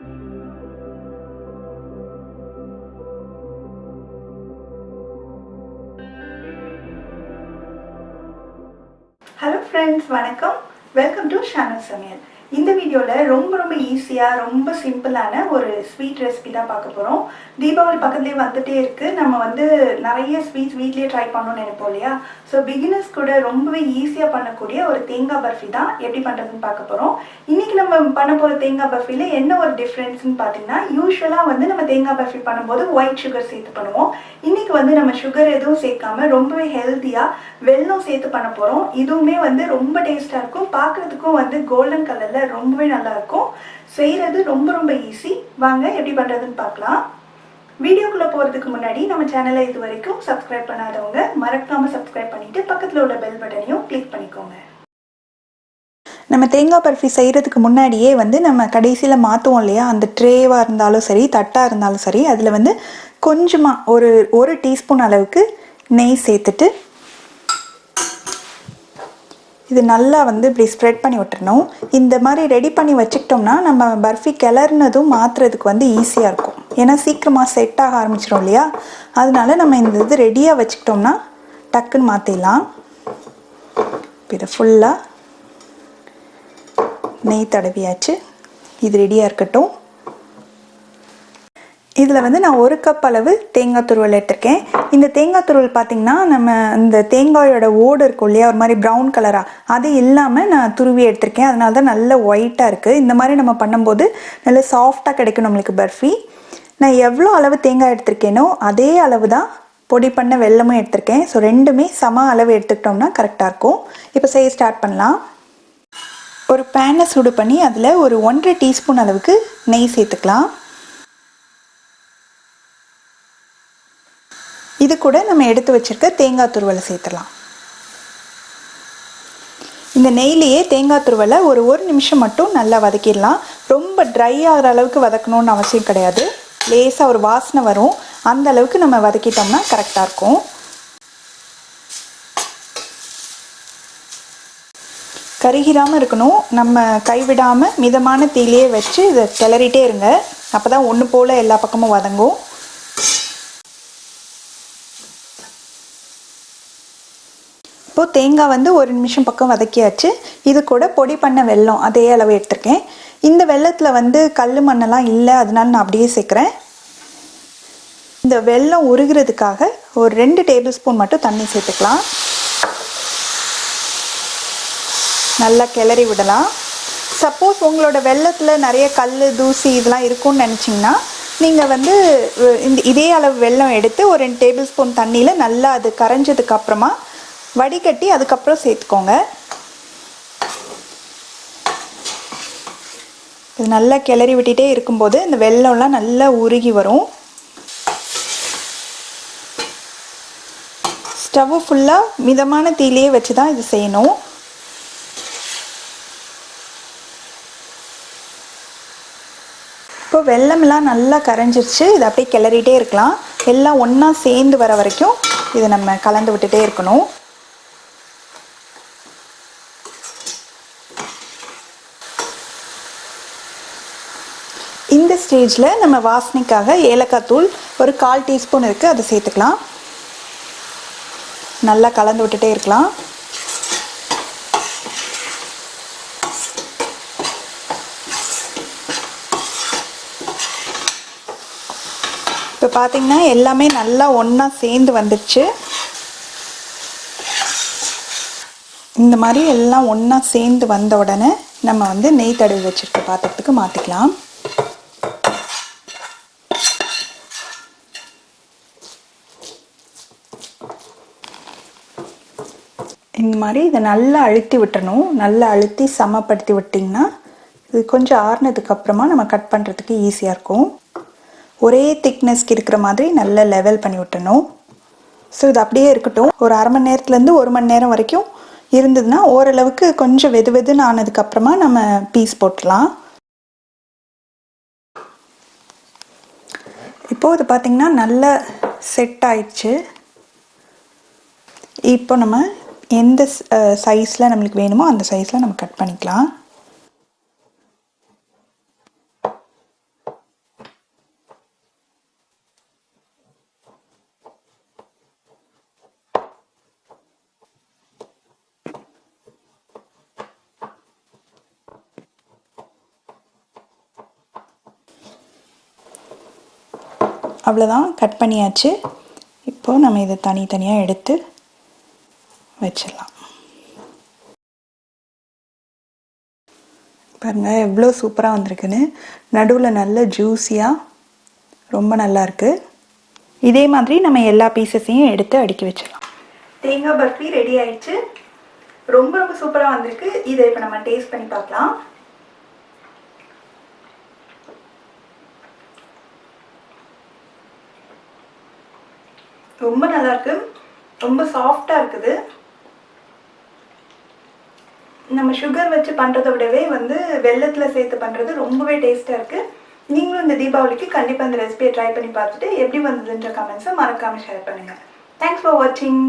Hello friends, வணக்கம். Welcome to Shanu Samayal. இந்த வீடியோல ரொம்ப ஈஸியா ரொம்ப சிம்பிளான ஒரு ஸ்வீட் ரெசிபி தான் பார்க்க போறோம். தீபாவளி பக்கத்துலயே வந்துட்டே இருக்கு. நம்ம நிறைய ஸ்வீட்ஸ் வீட்லயே ட்ரை பண்ணனும்னு நினைப்போம் இல்லையா? சோ பிகினர்ஸ் கூட ரொம்பவே ஈஸியா பண்ணக்கூடிய ஒரு தேங்காய் பர்ஃபி தான் எப்படி பண்றதுன்னு பார்க்க போறோம். இன்னைக்கு நம்ம பண்ண போற தேங்காய் பர்ஃபில என்ன ஒரு டிஃபரன்ஸ்னு பாத்தீங்கன்னா, யூசுவலா நம்ம தேங்காய் பர்ஃபி பண்ணும்போது ஒயிட் சுகர் சேர்த்து பண்ணுவோம். இன்னைக்கு நம்ம சுகர் எதுவும் சேர்க்காம ரொம்பவே ஹெல்தியா வெல்லம் சேர்த்து பண்ண போறோம். இதுவுமே ரொம்ப டேஸ்டா இருக்கும். பார்க்கிறதுக்கும் கோல்டன் கலர்ல ரொம்பவே நல்லா இருக்கும். செய்யறது ரொம்ப ஈஸி. வாங்க எப்படி பண்றதுன்னு பார்க்கலாம். வீடியோக்குள்ள போறதுக்கு முன்னாடி நம்ம சேனலை இது வரைக்கும் சப்ஸ்கிரைப் பண்ணாதவங்க மறக்காம சப்ஸ்கிரைப் பண்ணிட்டு பக்கத்துல உள்ள பெல் பட்டனையும் கிளிக் பண்ணிக்கோங்க. நம்ம தேங்காய் பர்ஃபி செய்கிறதுக்கு முன்னாடியே நம்ம கடைசியில் மாற்றுவோம் இல்லையா, அந்த ட்ரேவாக இருந்தாலும் சரி தட்டாக இருந்தாலும் சரி, அதில் கொஞ்சமாக ஒரு டீஸ்பூன் அளவுக்கு நெய் சேர்த்துட்டு இது நல்லா இப்படி ஸ்ப்ரெட் பண்ணி விட்டுறணும். இந்த மாதிரி ரெடி பண்ணி வச்சுக்கிட்டோம்னா நம்ம பர்ஃபி கிளறினதும் மாற்றுறதுக்கு ஈஸியாக இருக்கும். ஏன்னா சீக்கிரமாக செட் ஆக ஆரம்பிச்சிடும் இல்லையா, அதனால நம்ம இந்த இது ரெடியாக வச்சுக்கிட்டோம்னா டக்குன்னு மாற்றிடலாம். இதை ஃபுல்லாக நெய் தடவியாச்சு. இது ரெடியாக இருக்கட்டும். இதில் நான் 1 கப் அளவு தேங்காய் துருவல் எடுத்திருக்கேன். இந்த தேங்காய் துருவல் பார்த்திங்கன்னா நம்ம இந்த தேங்காயோட ஓடு இருக்கும் இல்லையா, ஒரு மாதிரி ப்ரௌன் கலராக, அது இல்லாமல் நான் துருவி எடுத்திருக்கேன். அதனால தான் நல்ல ஒயிட்டாக இருக்குது. இந்த மாதிரி நம்ம பண்ணும்போது நல்ல சாஃப்டாக கிடைக்கும் நம்மளுக்கு பர்ஃபி. நான் எவ்வளோ அளவு தேங்காய் எடுத்திருக்கேனோ அதே அளவு தான் பொடி பண்ண வெல்லமும் எடுத்திருக்கேன். ஸோ ரெண்டுமே சம அளவு எடுத்துக்கிட்டோம்னா கரெக்டாக இருக்கும். இப்போ செய்ய ஸ்டார்ட் பண்ணலாம். ஒரு பேனை சூடு பண்ணி அதில் ஒரு 1.5 டீஸ்பூன் அளவுக்கு நெய் சேர்த்துக்கலாம். இது கூட நம்ம எடுத்து வச்சிருக்க தேங்காய் துருவலை சேர்த்துடலாம். இந்த நெய்லேயே தேங்காய் துருவலை ஒரு நிமிஷம் மட்டும் நல்லா வதக்கிடலாம். ரொம்ப ட்ரை ஆகிற அளவுக்கு வதக்கணும்னு அவசியம் கிடையாது. லேசாக ஒரு வாசனை வரும், அந்த அளவுக்கு நம்ம வதக்கிட்டோம்னா கரெக்டாக இருக்கும். கருகிராமல் இருக்கணும். நம்ம கைவிடாமல் மிதமான தீயிலே வச்சு இதை கிளறிட்டே இருங்க. அப்போ தான் ஒன்று போல் எல்லா பக்கமும் வதங்கும். இப்போது தேங்காய் 1 நிமிஷம் பக்கம் வதக்கியாச்சு. இது கூட பொடி பண்ண வெல்லம் அதே அளவு எடுத்திருக்கேன். இந்த வெல்லத்தில் கல் மண்ணெல்லாம் இல்லை, அதனால நான் அப்படியே சேர்க்குறேன். இந்த வெல்லம் உருகிறதுக்காக ஒரு 2 டேபிள் ஸ்பூன் மட்டும் தண்ணி சேர்த்துக்கலாம். நல்லா கிளறி விடலாம். சப்போஸ் உங்களோட வெல்லத்தில் நிறைய கல் தூசி இதெல்லாம் இருக்கும்னு நினச்சிங்கன்னா நீங்கள் இதே அளவு வெல்லம் எடுத்து ஒரு 2 டேபிள் ஸ்பூன் தண்ணியில் நல்லா அது கரைஞ்சதுக்கப்புறமா வடிகட்டி அதுக்கப்புறம் சேர்த்துக்கோங்க. இது நல்லா கிளறி விட்டுட்டே இருக்கும்போது இந்த வெல்லம்லாம் நல்லா உருகி வரும். ஸ்டவ் ஃபுல்லாக மிதமான தீயிலே வச்சு தான் இது செய்யணும். இப்போ வெல்லம்லாம் நல்லா கரைஞ்சிருச்சு. இது அப்படியே கிளறிட்டே இருக்கலாம். எல்லாம் ஒன்றா சேர்ந்து வர வரைக்கும் இதை நம்ம கலந்து விட்டுட்டே இருக்கணும். இந்த ஸ்டேஜில் நம்ம வாசனைக்காக ஏலக்காய் தூள் ஒரு 1/4 டீஸ்பூன் இருக்குது, அதை சேர்த்துக்கலாம். நல்லா கலந்து விட்டுட்டே இருக்கலாம். இப்போ பார்த்திங்கன்னா எல்லாமே நல்லா ஒன்றா சேர்ந்து வந்துடுச்சு. இந்த மாதிரி எல்லாம் ஒன்றா சேர்ந்து வந்த உடனே நம்ம நெய் தடவி வச்சுருக்க பாத்திரத்துக்கு மாற்றிக்கலாம். இந்த மாதிரி இதை நல்லா அழுத்தி விட்டுறணும். நல்லா அழுத்தி சமப்படுத்தி விட்டிங்கன்னா இது கொஞ்சம் ஆறுனதுக்கப்புறமா நம்ம கட் பண்ணுறதுக்கு ஈஸியாக இருக்கும். ஒரே திக்னஸ்க்கு இருக்கிற மாதிரி நல்லா லெவல் பண்ணி விட்டுறணும். ஸோ இது அப்படியே இருக்கட்டும். ஒரு 1/2 மணி நேரத்துலேருந்து 1 மணி நேரம் வரைக்கும் இருந்ததுன்னா ஓரளவுக்கு கொஞ்சம் வெதுன்னு ஆனதுக்கப்புறமா நம்ம பீஸ் போட்டுடலாம். இப்போது இது பார்த்திங்கன்னா நல்லா செட் ஆயிடுச்சு. இப்போ நம்ம எந்த சைஸில் நம்மளுக்கு வேணுமோ அந்த சைஸில் நம்ம கட் பண்ணிக்கலாம். அவ்வளோதான், கட் பண்ணியாச்சு. இப்போது நம்ம இதை தனித்தனியாக எடுத்து வச்சிடலாம். பாருங்கள் எவ்வளோ சூப்பராக வந்திருக்குன்னு. நடுவில் நல்ல ஜூஸியாக ரொம்ப நல்லாயிருக்கு. இதே மாதிரி நம்ம எல்லா பீசஸையும் எடுத்து அடுக்கி வச்சிடலாம். தேங்காய் பர்ஃபி ரெடி ஆயிடுச்சு. ரொம்ப ரொம்ப சூப்பராக வந்திருக்கு. இதை இப்போ நம்ம டேஸ்ட் பண்ணி பார்க்கலாம். ரொம்ப நல்லாயிருக்கு, ரொம்ப சாஃப்டாக இருக்குது. நம்ம சுகர் வச்சு பண்ணுறதை விடவே வெல்லத்தில் சேர்த்து பண்ணுறது ரொம்பவே டேஸ்ட்டாக இருக்குது. நீங்களும் இந்த தீபாவளிக்கு கண்டிப்பாக இந்த ரெசிபியை ட்ரை பண்ணி பார்த்துட்டு எப்படி வந்ததுன்ற கமெண்ட்ஸை மறக்காமல் ஷேர் பண்ணுங்கள். தேங்க்ஸ் ஃபார் வாட்சிங்.